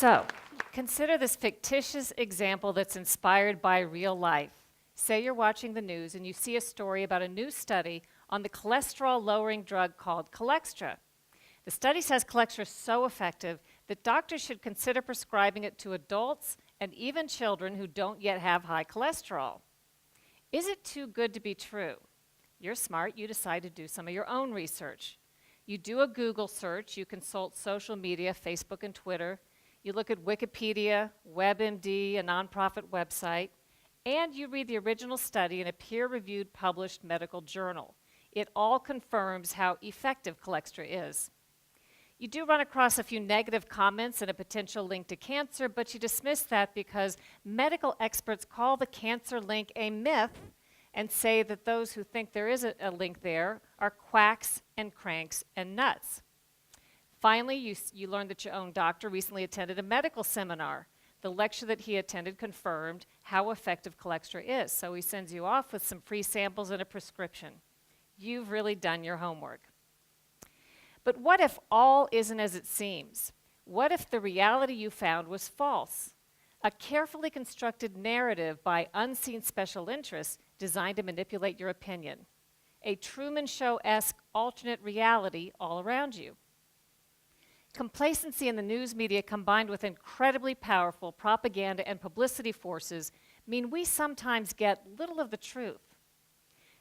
So, consider this fictitious example that's inspired by real life. Say you're watching the news and you see a story about a new study on the cholesterol-lowering drug called Cholextra. The study says Cholextra is so effective that doctors should consider prescribing it to adults and even children who don't yet have high cholesterol. Is it too good to be true? You're smart, you decide to do some of your own research. You do a Google search, you consult social media, Facebook and Twitter, you look at Wikipedia, WebMD, a nonprofit website, and you read the original study in a peer-reviewed published medical journal. It all confirms how effective Cholextra is. You do run across a few negative comments and a potential link to cancer, but you dismiss that because medical experts call the cancer link a myth and say that those who think there is a link there are quacks and cranks and nuts. Finally, you learned that your own doctor recently attended a medical seminar. The lecture that he attended confirmed how effective Cholextra is, so he sends you off with some free samples and a prescription. You've really done your homework. But what if all isn't as it seems? What if the reality you found was false? A carefully constructed narrative by unseen special interests designed to manipulate your opinion. A Truman Show-esque alternate reality all around you. Complacency in the news media combined with incredibly powerful propaganda and publicity forces mean we sometimes get little of the truth.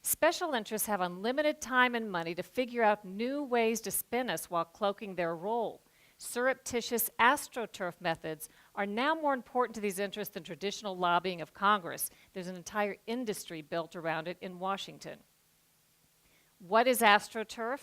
Special interests have unlimited time and money to figure out new ways to spin us while cloaking their role. Surreptitious Astroturf methods are now more important to these interests than traditional lobbying of Congress. There's an entire industry built around it in Washington. What is Astroturf?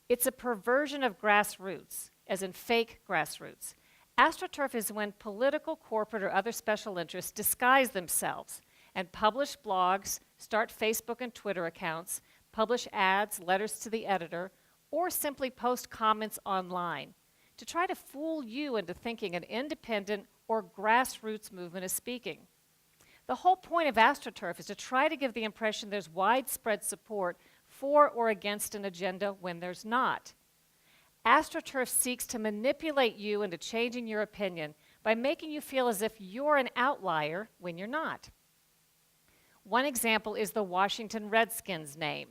It's a perversion of grassroots, as in fake grassroots. Astroturf is when political, corporate, or other special interests disguise themselves and publish blogs, start Facebook and Twitter accounts, publish ads, letters to the editor, or simply post comments online to try to fool you into thinking an independent or grassroots movement is speaking. The whole point of Astroturf is to try to give the impression there's widespread support for or against an agenda when there's not. Astroturf seeks to manipulate you into changing your opinion by making you feel as if you're an outlier when you're not. One example is the Washington Redskins name.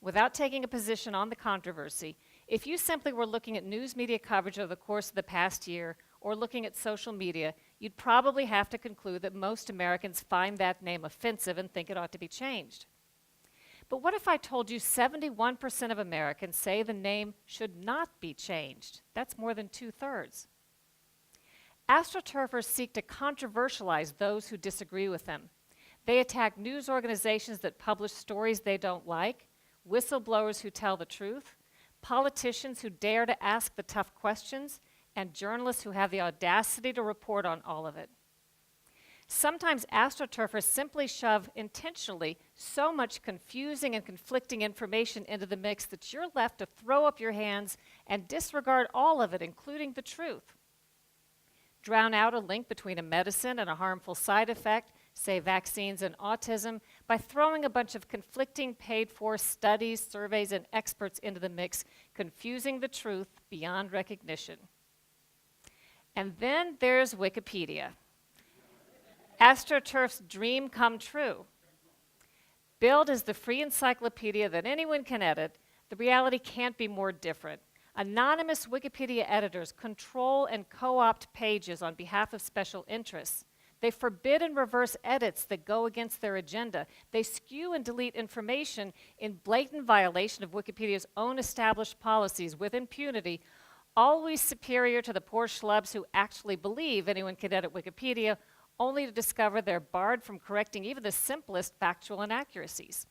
Without taking a position on the controversy, if you simply were looking at news media coverage over the course of the past year or looking at social media, you'd probably have to conclude that most Americans find that name offensive and think it ought to be changed. But what if I told you 71% of Americans say the name should not be changed? That's more than 2/3. Astroturfers seek to controversialize those who disagree with them. They attack news organizations that publish stories they don't like, whistleblowers who tell the truth, politicians who dare to ask the tough questions, and journalists who have the audacity to report on all of it. Sometimes astroturfers simply shove intentionally so much confusing and conflicting information into the mix that you're left to throw up your hands and disregard all of it, including the truth. Drown out a link between a medicine and a harmful side effect, say vaccines and autism, by throwing a bunch of conflicting paid-for studies, surveys, and experts into the mix, confusing the truth beyond recognition. And then there's Wikipedia. Astroturf's dream come true. Billed as the free encyclopedia that anyone can edit, the reality can't be more different. Anonymous Wikipedia editors control and co-opt pages on behalf of special interests. They forbid and reverse edits that go against their agenda. They skew and delete information in blatant violation of Wikipedia's own established policies with impunity, always superior to the poor schlubs who actually believe anyone can edit Wikipedia, only to discover they're barred from correcting even the simplest factual inaccuracies.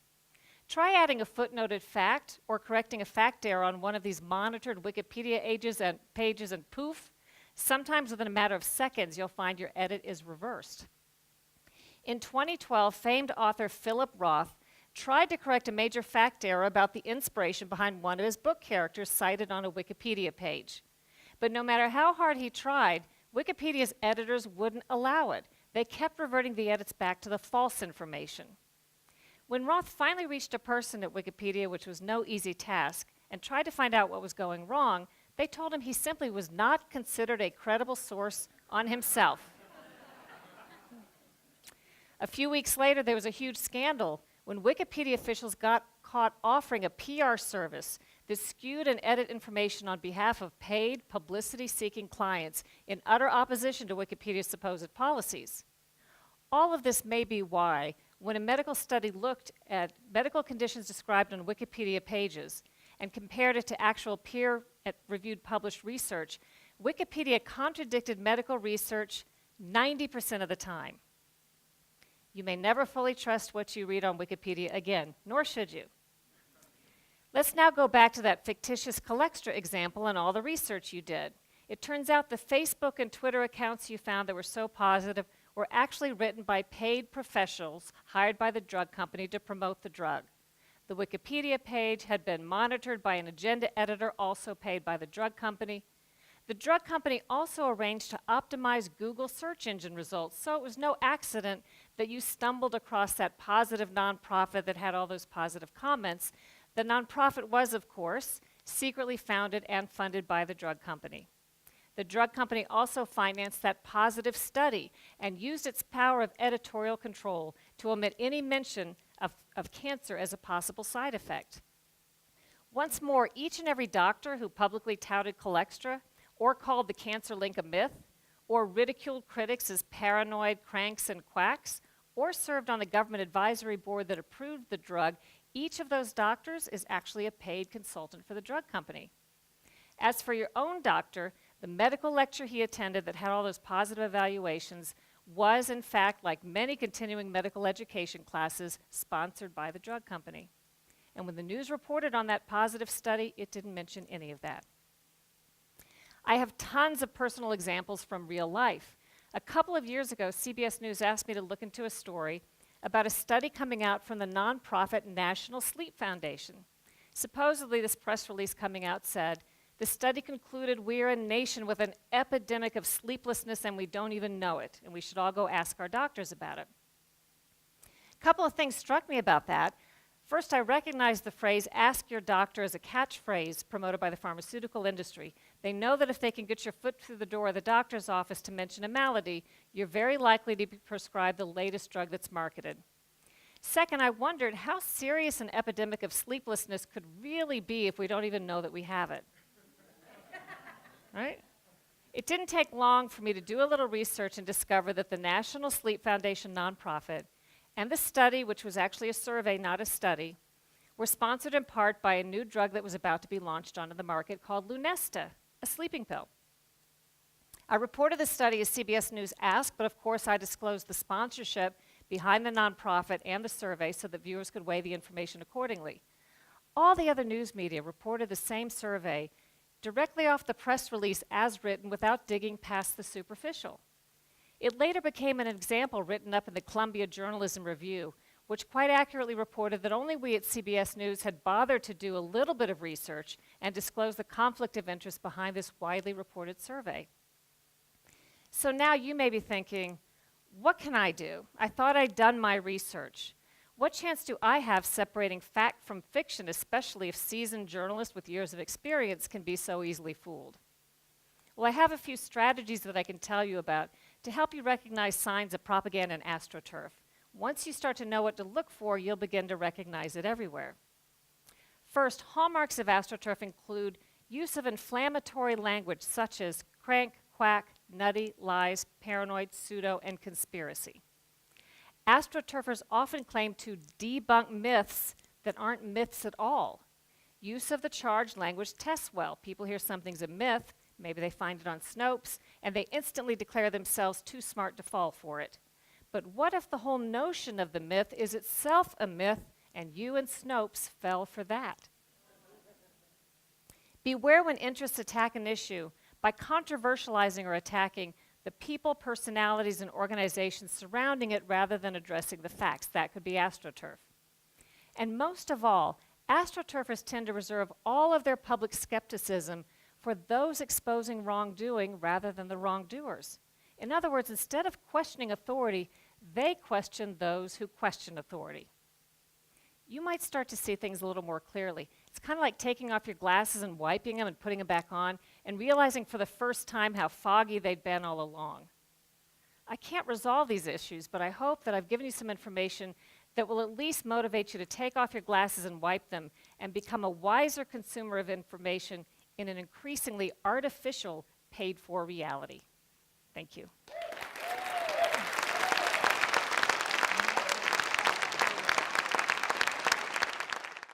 Try adding a footnoted fact or correcting a fact error on one of these monitored Wikipedia pages and poof, sometimes within a matter of seconds you'll find your edit is reversed. In 2012, famed author Philip Roth tried to correct a major fact error about the inspiration behind one of his book characters cited on a Wikipedia page. But no matter how hard he tried, Wikipedia's editors wouldn't allow it. They kept reverting the edits back to the false information. When Roth finally reached a person at Wikipedia, which was no easy task, and tried to find out what was going wrong, they told him he simply was not considered a credible source on himself. A few weeks later, there was a huge scandal when Wikipedia officials got caught offering a PR service that skewed and edited information on behalf of paid, publicity-seeking clients in utter opposition to Wikipedia's supposed policies. All of this may be why, when a medical study looked at medical conditions described on Wikipedia pages and compared it to actual peer-reviewed published research, Wikipedia contradicted medical research 90% of the time. You may never fully trust what you read on Wikipedia again, nor should you. Let's now go back to that fictitious Colextra example and all the research you did. It turns out the Facebook and Twitter accounts you found that were so positive were actually written by paid professionals hired by the drug company to promote the drug. The Wikipedia page had been monitored by an agenda editor also paid by the drug company. The drug company also arranged to optimize Google search engine results, so it was no accident that you stumbled across that positive nonprofit that had all those positive comments. The nonprofit was, of course, secretly founded and funded by the drug company. The drug company also financed that positive study and used its power of editorial control to omit any mention of cancer as a possible side effect. Once more, each and every doctor who publicly touted Colextra or called the cancer link a myth, or ridiculed critics as paranoid cranks and quacks, or served on a government advisory board that approved the drug, each of those doctors is actually a paid consultant for the drug company. As for your own doctor, the medical lecture he attended that had all those positive evaluations was, in fact, like many continuing medical education classes, sponsored by the drug company. And when the news reported on that positive study, it didn't mention any of that. I have tons of personal examples from real life. A couple of years ago, CBS News asked me to look into a story about a study coming out from the nonprofit National Sleep Foundation. Supposedly, this press release coming out said, the study concluded we're a nation with an epidemic of sleeplessness and we don't even know it, and we should all go ask our doctors about it. A couple of things struck me about that. First, I recognized the phrase, ask your doctor, as a catchphrase promoted by the pharmaceutical industry. They know that if they can get your foot through the door of the doctor's office to mention a malady, you're very likely to be prescribed the latest drug that's marketed. Second, I wondered how serious an epidemic of sleeplessness could really be if we don't even know that we have it. Right? It didn't take long for me to do a little research and discover that the National Sleep Foundation nonprofit and the study, which was actually a survey, not a study, were sponsored in part by a new drug that was about to be launched onto the market called Lunesta, a sleeping pill. I reported the study as CBS News asked, but of course I disclosed the sponsorship behind the nonprofit and the survey so that viewers could weigh the information accordingly. All the other news media reported the same survey directly off the press release as written without digging past the superficial. It later became an example written up in the Columbia Journalism Review, which quite accurately reported that only we at CBS News had bothered to do a little bit of research and disclose the conflict of interest behind this widely reported survey. So now you may be thinking, what can I do? I thought I'd done my research. What chance do I have separating fact from fiction, especially if seasoned journalists with years of experience can be so easily fooled? Well, I have a few strategies that I can tell you about to help you recognize signs of propaganda in Astroturf. Once you start to know what to look for, you'll begin to recognize it everywhere. First, hallmarks of Astroturf include use of inflammatory language such as crank, quack, nutty, lies, paranoid, pseudo, and conspiracy. Astroturfers often claim to debunk myths that aren't myths at all. Use of the charged language tests well. People hear something's a myth, maybe they find it on Snopes, and they instantly declare themselves too smart to fall for it. But what if the whole notion of the myth is itself a myth, and you and Snopes fell for that? Beware when interests attack an issue by controversializing or attacking the people, personalities, and organizations surrounding it rather than addressing the facts. That could be Astroturf. And most of all, Astroturfers tend to reserve all of their public skepticism for those exposing wrongdoing rather than the wrongdoers. In other words, instead of questioning authority, they question those who question authority. You might start to see things a little more clearly. It's kind of like taking off your glasses and wiping them and putting them back on and realizing for the first time how foggy they'd been all along. I can't resolve these issues, but I hope that I've given you some information that will at least motivate you to take off your glasses and wipe them and become a wiser consumer of information in an increasingly artificial, paid-for reality. Thank you.